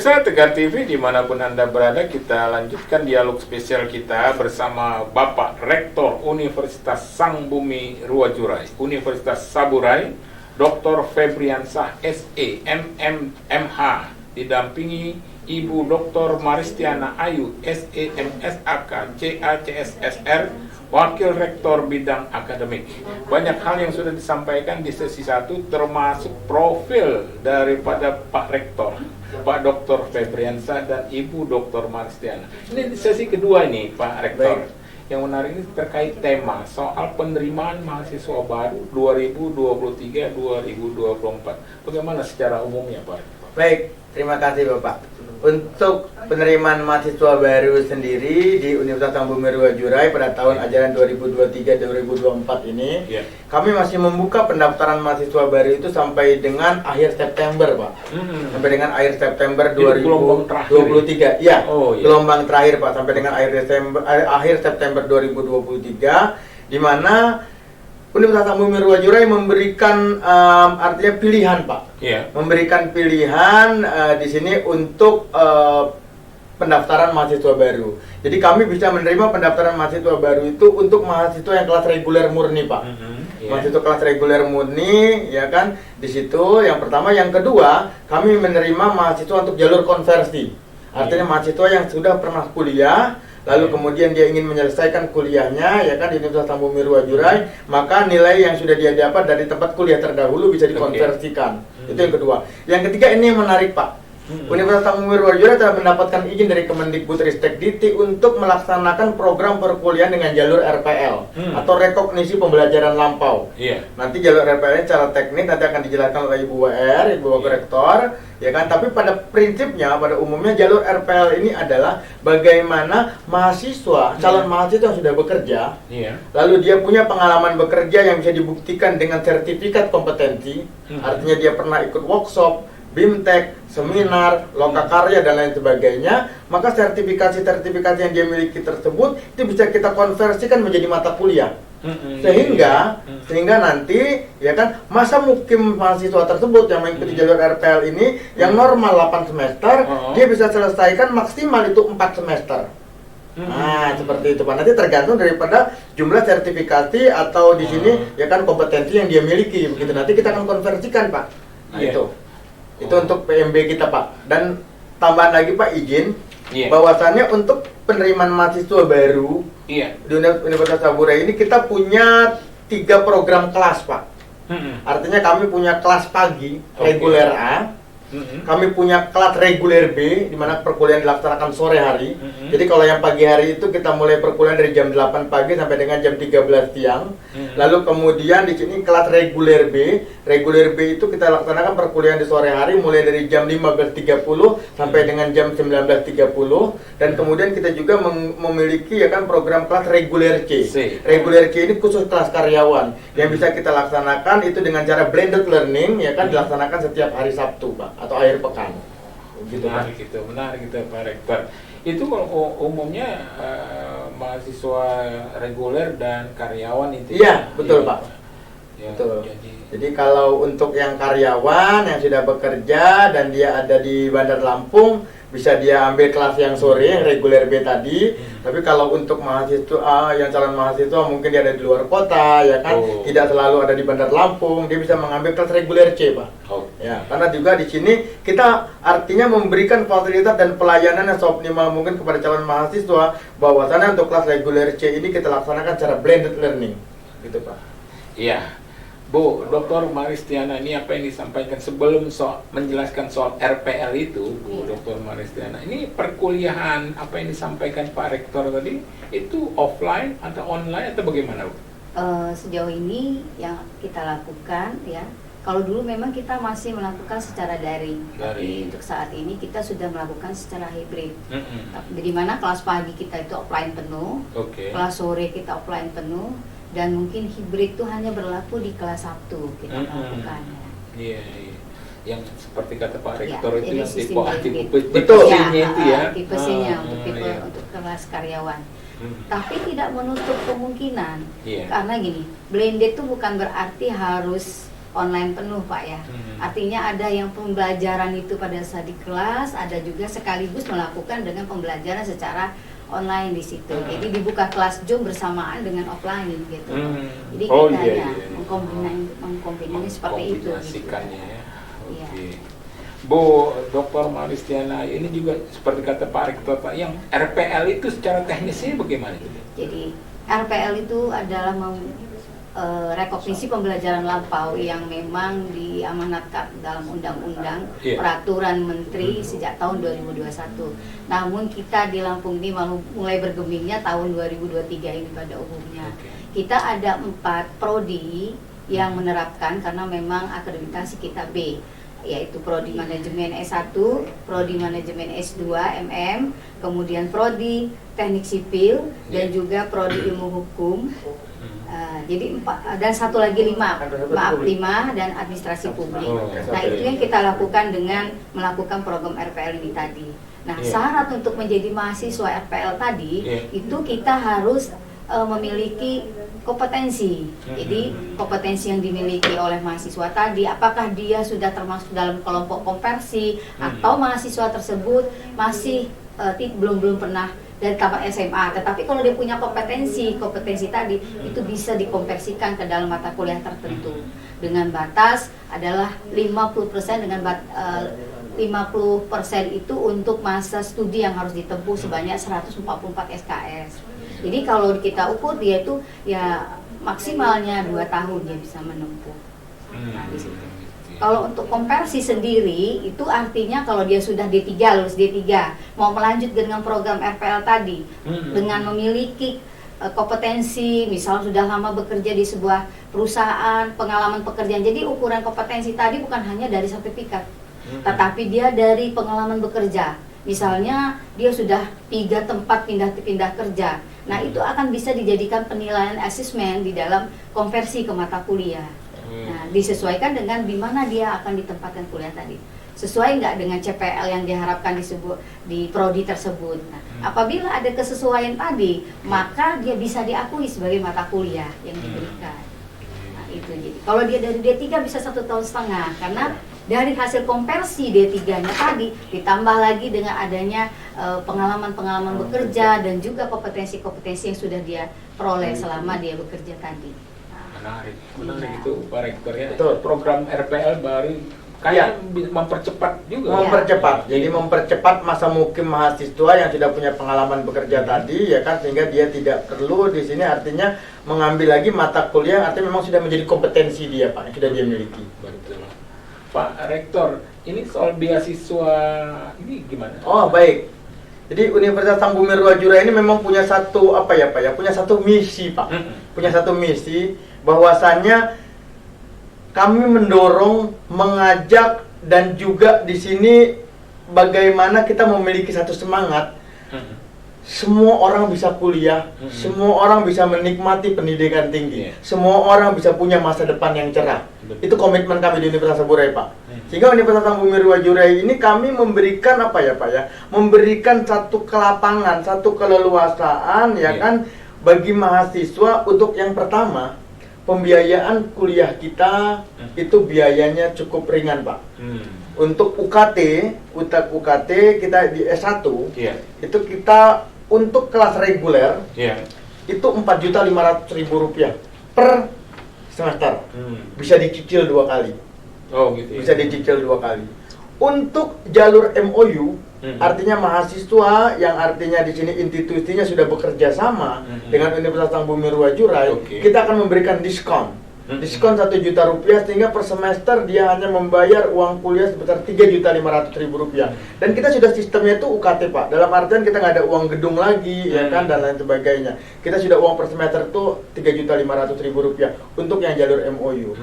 Pemirsa Tegar TV dimanapun Anda berada, kita lanjutkan dialog spesial kita bersama Bapak Rektor Universitas Sang Bumi Ruwajurai, Universitas Saburai, Dr. Febriansah SE, MH, didampingi Ibu Dr. Maristiana Ayu, SE, MSAK, CACSSR, Wakil Rektor Bidang Akademik. Banyak hal yang sudah disampaikan di sesi 1, termasuk profil daripada Pak Rektor, Pak Dr. Febriansah dan Ibu Dr. Maristiana. Ini di sesi kedua ini, Pak Rektor. Yang menarik ini terkait tema soal penerimaan mahasiswa baru 2023-2024. Bagaimana secara umumnya, Pak? Baik, terima kasih Bapak. Untuk penerimaan mahasiswa baru sendiri di Universitas Sang Bumi Ruwajurai pada tahun ajaran 2023-2024 ini, kami masih membuka pendaftaran mahasiswa baru itu sampai dengan akhir September, Pak. Sampai dengan akhir September 2023. Ya, gelombang terakhir, Pak, sampai dengan akhir September 2023, di mana Universitas Sang Bumi Ruwajurai memberikan artinya pilihan, Pak. Memberikan pilihan di sini untuk pendaftaran mahasiswa baru. Jadi kami bisa menerima pendaftaran mahasiswa baru itu untuk mahasiswa yang kelas reguler murni, Pak. Mahasiswa kelas reguler murni, ya kan? Di situ yang pertama, yang kedua, kami menerima mahasiswa untuk jalur konversi. Artinya mahasiswa yang sudah pernah kuliah, lalu kemudian dia ingin menyelesaikan kuliahnya, ya kan, di Universitas Sang Bumi Ruwajurai, maka nilai yang sudah dia dapat dari tempat kuliah terdahulu bisa dikonversikan. Itu yang kedua. Yang ketiga, ini yang menarik, Pak. Universitas Sang Bumi Ruwajurai telah mendapatkan izin dari Kemendikbudristek untuk melaksanakan program perkuliahan dengan jalur RPL atau rekognisi pembelajaran lampau. Nanti jalur RPL ini secara teknis nanti akan dijelaskan oleh Ibu WR, Ibu Wakil Rektor, ya kan. Tapi pada prinsipnya, pada umumnya jalur RPL ini adalah bagaimana mahasiswa, calon mahasiswa yang sudah bekerja, lalu dia punya pengalaman bekerja yang bisa dibuktikan dengan sertifikat kompetensi, artinya dia pernah ikut workshop, BIMTEK, seminar, lokakarya, dan lain sebagainya, maka sertifikasi-sertifikasi yang dia miliki tersebut itu bisa kita konversikan menjadi mata kuliah. Sehingga nanti, ya kan, masa mukim mahasiswa tersebut yang mengikuti jalur RPL ini yang normal 8 semester, dia bisa selesaikan maksimal itu 4 semester. Nah, seperti itu, Pak. Nanti tergantung daripada jumlah sertifikasi atau di sini, ya kan, kompetensi yang dia miliki. Begitu nanti kita akan konversikan, Pak. Nah, itu untuk PMB kita, Pak. Dan tambahan lagi, Pak, izin bahwasannya untuk penerimaan mahasiswa baru di Universitas Saburai ini kita punya 3 program kelas, Pak. Artinya kami punya kelas pagi reguler A, kami punya kelas reguler B, di mana perkuliahan dilaksanakan sore hari. Jadi kalau yang pagi hari itu kita mulai perkuliahan dari jam 8 pagi sampai dengan jam 13 siang. Lalu kemudian di sini kelas reguler B. Reguler B itu kita laksanakan perkuliahan di sore hari mulai dari jam 15.30 sampai dengan jam 19.30. Dan kemudian kita juga memiliki, ya kan, program kelas reguler C. Reguler C ini khusus kelas karyawan yang bisa kita laksanakan itu dengan cara blended learning, ya kan, dilaksanakan setiap hari Sabtu, Pak, atau akhir pekan. Gitu, menarik itu, Pak Rektor. Itu kalau umumnya mahasiswa reguler dan karyawan itu. Iya, betul, Pak. Betul. Jadi kalau untuk yang karyawan yang sudah bekerja dan dia ada di Bandar Lampung, bisa dia ambil kelas yang sore, yang reguler B tadi. Tapi kalau untuk mahasiswa yang calon mahasiswa mungkin dia ada di luar kota, ya kan, tidak selalu ada di Bandar Lampung, dia bisa mengambil kelas reguler C, Pak. Ya, karena juga di sini kita artinya memberikan fasilitas dan pelayanan yang seoptimal mungkin kepada calon mahasiswa, bahwasannya untuk kelas reguler C ini kita laksanakan secara blended learning, gitu, Pak. Iya. Bu, Dr. Maristiana, ini apa yang disampaikan sebelum menjelaskan soal RPL itu, Bu Dr. Maristiana, ini perkuliahan apa yang disampaikan Pak Rektor tadi, itu offline atau online atau bagaimana, Bu? Sejauh ini yang kita lakukan, ya, kalau dulu memang kita masih melakukan secara daring, tapi untuk saat ini kita sudah melakukan secara hybrid. Di mana kelas pagi kita itu offline penuh, kelas sore kita offline penuh, dan mungkin hibrid itu hanya berlaku di kelas Sabtu kita lakukan. Iya. Yang seperti kata Pak Rektor itu yang tipe C-nya itu ya. Tipe C-nya untuk kelas karyawan. Tapi tidak menutup kemungkinan, karena gini, blended itu bukan berarti harus online penuh Pak ya. Artinya ada yang pembelajaran itu pada saat di kelas, ada juga sekaligus melakukan dengan pembelajaran secara online di situ. Jadi dibuka kelas Zoom bersamaan dengan offline gitu. Jadi kita mengkombinasi seperti itu. Mengkombinasikannya ya. Iya. Oke. Bu Dr. Maristiana, ini juga seperti kata Pak Rektor Pak, yang RPL itu secara teknisnya bagaimana itu? Jadi RPL itu adalah rekognisi pembelajaran lampau yang memang diamanatkan dalam undang-undang peraturan menteri sejak tahun 2021. Namun kita di Lampung ini mulai bergemingnya tahun 2023 ini pada umumnya. Kita ada 4 prodi yang menerapkan karena memang akreditasi kita B, yaitu prodi manajemen S1, prodi manajemen S2 MM, kemudian prodi teknik sipil dan juga prodi ilmu hukum. Jadi 4 dan satu lagi 5 dan administrasi publik. Nah itu yang kita lakukan dengan melakukan program RPL ini tadi. Nah syarat untuk menjadi mahasiswa RPL tadi itu kita harus memiliki kompetensi. Jadi kompetensi yang dimiliki oleh mahasiswa tadi, apakah dia sudah termasuk dalam kelompok konversi atau mahasiswa tersebut masih belum pernah dari tamat SMA, tetapi kalau dia punya kompetensi tadi itu bisa dikonversikan ke dalam mata kuliah tertentu dengan batas adalah 50% dengan 50% itu untuk masa studi yang harus ditempuh sebanyak 144 SKS. Jadi kalau kita ukur dia itu ya maksimalnya 2 tahun dia bisa menempuh. Nah, di situ. Kalau untuk konversi sendiri itu artinya kalau dia sudah D3, lulus D3, mau melanjut dengan program RPL tadi dengan memiliki kompetensi, misal sudah lama bekerja di sebuah perusahaan, pengalaman pekerjaan. Jadi ukuran kompetensi tadi bukan hanya dari sertifikat, tetapi dia dari pengalaman bekerja. Misalnya dia sudah 3 tempat pindah kerja. Nah, itu akan bisa dijadikan penilaian asesmen di dalam konversi ke mata kuliah. Nah, disesuaikan dengan di mana dia akan ditempatkan kuliah tadi. Sesuai nggak dengan CPL yang diharapkan di prodi tersebut. Nah, apabila ada kesesuaian tadi, maka dia bisa diakui sebagai mata kuliah yang diberikan. Nah, itu jadi. Kalau dia dari D3 bisa 1,5 tahun karena dari hasil konversi D3-nya tadi ditambah lagi dengan adanya pengalaman-pengalaman bekerja dan juga kompetensi-kompetensi yang sudah dia peroleh selama dia bekerja tadi. Menarik itu Pak Rektor ya. Betul. Program RPL baru kayak mempercepat juga. Mempercepat. Jadi mempercepat masa mukim mahasiswa yang sudah punya pengalaman bekerja tadi ya kan, sehingga dia tidak perlu di sini artinya mengambil lagi mata kuliah, artinya memang sudah menjadi kompetensi dia Pak, yang sudah dia miliki. Betul. Pak Rektor, ini soal beasiswa ini gimana? Oh, baik. Jadi Universitas Sang Bumi Ruwajurai ini memang punya satu punya satu misi Pak. Punya satu misi bahwasannya kami mendorong, mengajak dan juga di sini bagaimana kita memiliki satu semangat. Semua orang bisa kuliah, semua orang bisa menikmati pendidikan tinggi, semua orang bisa punya masa depan yang cerah. Itu komitmen kami di Universitas Saburai Pak. Sehingga Universitas Sang Bumi Ruwajurai ini kami memberikan memberikan satu kelapangan, satu keleluasaan kan bagi mahasiswa untuk yang pertama pembiayaan kuliah kita itu biayanya cukup ringan Pak. Untuk UKT kita di S1 itu kita untuk kelas reguler itu Rp4.500.000 per semester. Bisa dicicil 2 kali. Oh gitu. Bisa dicicil 2 kali. Untuk jalur MOU artinya mahasiswa yang artinya di sini institusinya sudah bekerja sama dengan Universitas Sang Bumi Ruwajurai, kita akan memberikan diskon. Diskon Rp1.000.000 sehingga per semester dia hanya membayar uang kuliah sebesar Rp3.500.000. Dan kita sudah sistemnya itu UKT Pak. Dalam artian kita nggak ada uang gedung lagi ya kan dan lain sebagainya. Kita sudah uang per semester itu Rp3.500.000 untuk yang jalur MOU.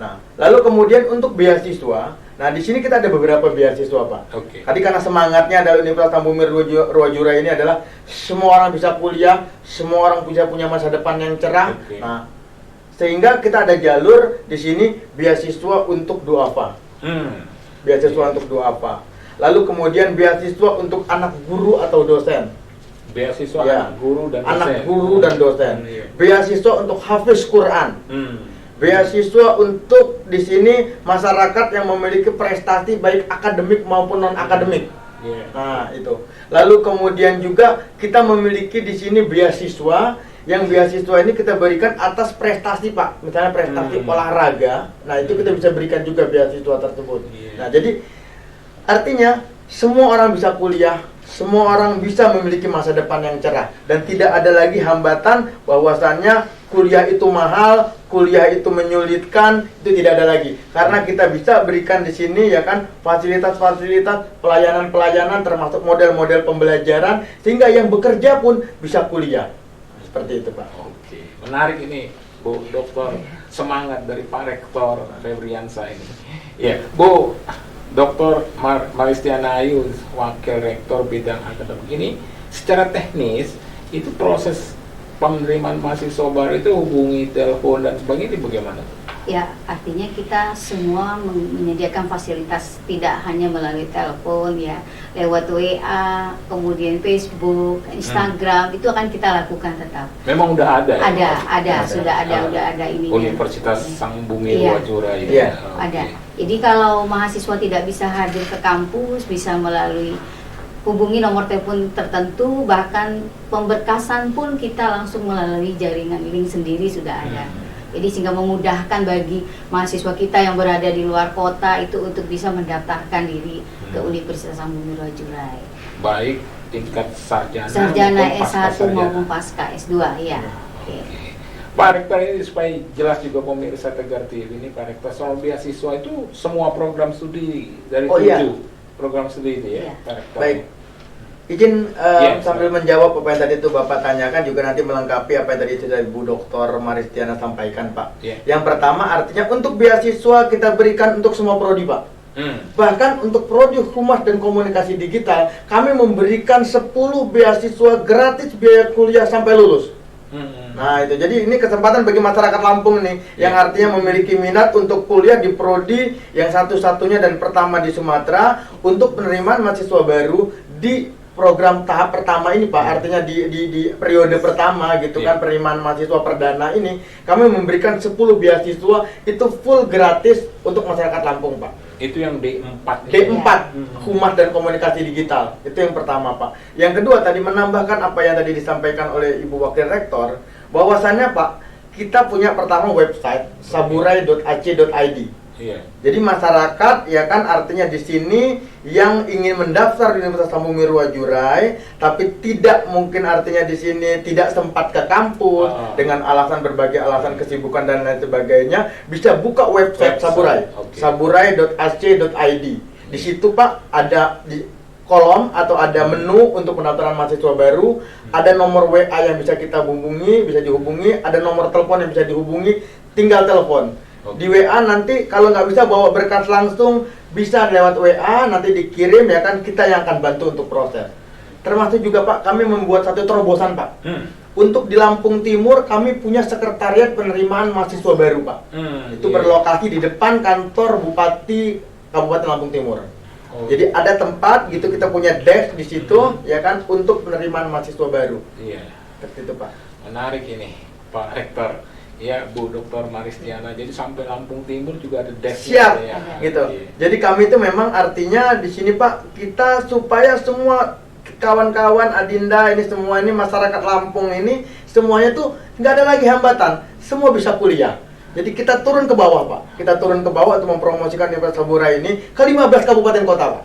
Nah, lalu kemudian untuk beasiswa, nah di sini kita ada beberapa beasiswa Pak. Tadi karena semangatnya adalah Universitas Sang Bumi Ruwajurai ini adalah semua orang bisa kuliah, semua orang bisa punya masa depan yang cerah. Nah, sehingga kita ada jalur di sini beasiswa untuk duafa. Beasiswa untuk duafa. Lalu kemudian beasiswa untuk anak guru atau dosen. Beasiswa anak guru dan dosen. Anak guru dan dosen. Beasiswa untuk hafiz Quran. Beasiswa untuk di sini masyarakat yang memiliki prestasi baik akademik maupun non akademik. Nah, itu. Lalu kemudian juga kita memiliki di sini beasiswa, yang beasiswa ini kita berikan atas prestasi, Pak. Misalnya prestasi olahraga. Nah, itu kita bisa berikan juga beasiswa tersebut. Nah, jadi artinya semua orang bisa kuliah, semua orang bisa memiliki masa depan yang cerah, dan tidak ada lagi hambatan bahwasannya kuliah itu mahal, kuliah itu menyulitkan, itu tidak ada lagi. Karena kita bisa berikan di sini ya kan fasilitas-fasilitas, pelayanan-pelayanan termasuk model-model pembelajaran sehingga yang bekerja pun bisa kuliah. Seperti itu, Pak. Oke, menarik ini, Bu Dokter. Semangat dari Pak Rektor Febriansa ini. Ya, Bu Dr. Maristiana Ayu, Wakil Rektor Bidang Akademik ini, secara teknis itu proses penerimaan mahasiswa baru itu hubungi telepon dan sebagainya, itu bagaimana? Ya, artinya kita semua menyediakan fasilitas tidak hanya melalui telepon ya, lewat WA, kemudian Facebook, Instagram, itu akan kita lakukan tetap. Memang udah ada ya? Udah ada ini. Universitas Sang Bumi Ruwajurai. Iya, ada. Jadi kalau mahasiswa tidak bisa hadir ke kampus, bisa melalui hubungi nomor telepon tertentu, bahkan pemberkasan pun kita langsung melalui jaringan link sendiri sudah ada. Jadi sehingga memudahkan bagi mahasiswa kita yang berada di luar kota itu untuk bisa mendaftarkan diri ke Universitas Sang Bumi Ruwajurai. Baik tingkat sarjana S1 maupun pasca S2 ya. Oke. Pak Rektor, ini supaya jelas juga pemirsa Tegar TV ini, Pak Rektor, soal beasiswa itu semua program studi dari 7 program studi itu ya, Pak Rektor. Baik. Izin sambil menjawab apa yang tadi itu Bapak tanyakan, juga nanti melengkapi apa yang tadi itu dari Bu Dr. Maristiana sampaikan, Pak. Yang pertama artinya untuk beasiswa kita berikan untuk semua prodi, Pak. Bahkan untuk prodi Humas dan Komunikasi Digital, kami memberikan 10 beasiswa gratis biaya kuliah sampai lulus. Nah itu, jadi ini kesempatan bagi masyarakat Lampung nih, yang artinya memiliki minat untuk kuliah di prodi yang satu-satunya dan pertama di Sumatera untuk penerimaan mahasiswa baru di program tahap pertama ini, Pak. Artinya di periode pertama gitu kan, penerimaan mahasiswa perdana ini kami memberikan 10 beasiswa itu full gratis untuk masyarakat Lampung, Pak. Itu yang D4. D4, Humas dan Komunikasi Digital. Itu yang pertama, Pak. Yang kedua tadi menambahkan apa yang tadi disampaikan oleh Ibu Wakil Rektor, bahwasannya Pak, kita punya pertama website saburai.ac.id. Jadi masyarakat ya kan, artinya di sini yang ingin mendaftar di Universitas Sang Bumi Ruwajurai tapi tidak mungkin artinya di sini tidak sempat ke kampus dengan alasan berbagai alasan kesibukan dan lain sebagainya, bisa buka website Saburai. Saburai.ac.id. Di situ, Pak, ada di kolom atau ada menu untuk pendaftaran mahasiswa baru, ada nomor WA yang bisa kita hubungi, bisa dihubungi, ada nomor telepon yang bisa dihubungi, tinggal telepon. Di WA nanti kalau nggak bisa bawa berkas langsung, bisa lewat WA, nanti dikirim ya kan, kita yang akan bantu untuk proses. Termasuk juga, Pak, kami membuat satu terobosan, Pak. Untuk di Lampung Timur kami punya sekretariat penerimaan mahasiswa baru, Pak. Itu berlokasi di depan kantor Bupati Kabupaten Lampung Timur. Jadi ada tempat gitu, kita punya desk di situ ya kan, untuk penerimaan mahasiswa baru. Seperti itu, Pak. Menarik ini, Pak Rektor. Ya, Bu Dr. Maristiana. Jadi sampai Lampung Timur juga ada desk. Siap, gitu. Jadi kami itu memang artinya di sini, Pak, kita supaya semua kawan-kawan Adinda ini, semua ini masyarakat Lampung ini semuanya tuh nggak ada lagi hambatan, semua bisa kuliah. Jadi kita turun ke bawah, Pak. Kita turun ke bawah untuk mempromosikan Universitas Saburai ini ke 15 kabupaten kota, Pak.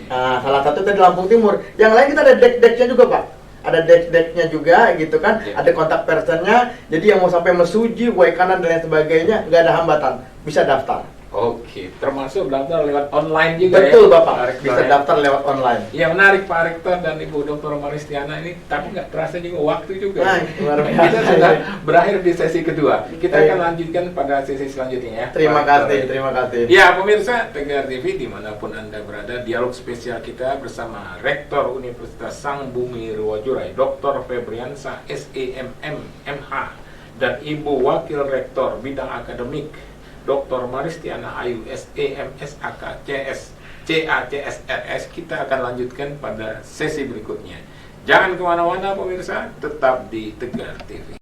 Nah, salah satu tadi Lampung Timur. Yang lain kita ada deck-decknya juga, Pak. Ada deck-decknya juga gitu kan, ada kontak personnya. Jadi yang mau sampai Mesuji, Waikanan dan lain sebagainya, nggak ada hambatan, bisa daftar. Oke, termasuk daftar lewat online juga. Betul, Bapak, bisa daftar lewat online. Ya, menarik Pak Rektor dan Ibu Dr. Maristiana ini, tapi nggak terasa juga waktu juga. Nah, kita sudah berakhir di sesi kedua. Kita akan lanjutkan pada sesi selanjutnya ya. Terima kasih, terima kasih. Ya, pemirsa Tegar TV dimanapun Anda berada, dialog spesial kita bersama Rektor Universitas Sang Bumi Ruwajurai, Dr. Febriansa, SEMM, MH, dan Ibu Wakil Rektor Bidang Akademik, Dr. Maristiana Ayu, SEM, SAK, CS, CA, CSRS. Kita akan lanjutkan pada sesi berikutnya. Jangan kemana-mana pemirsa, tetap di Tegar TV.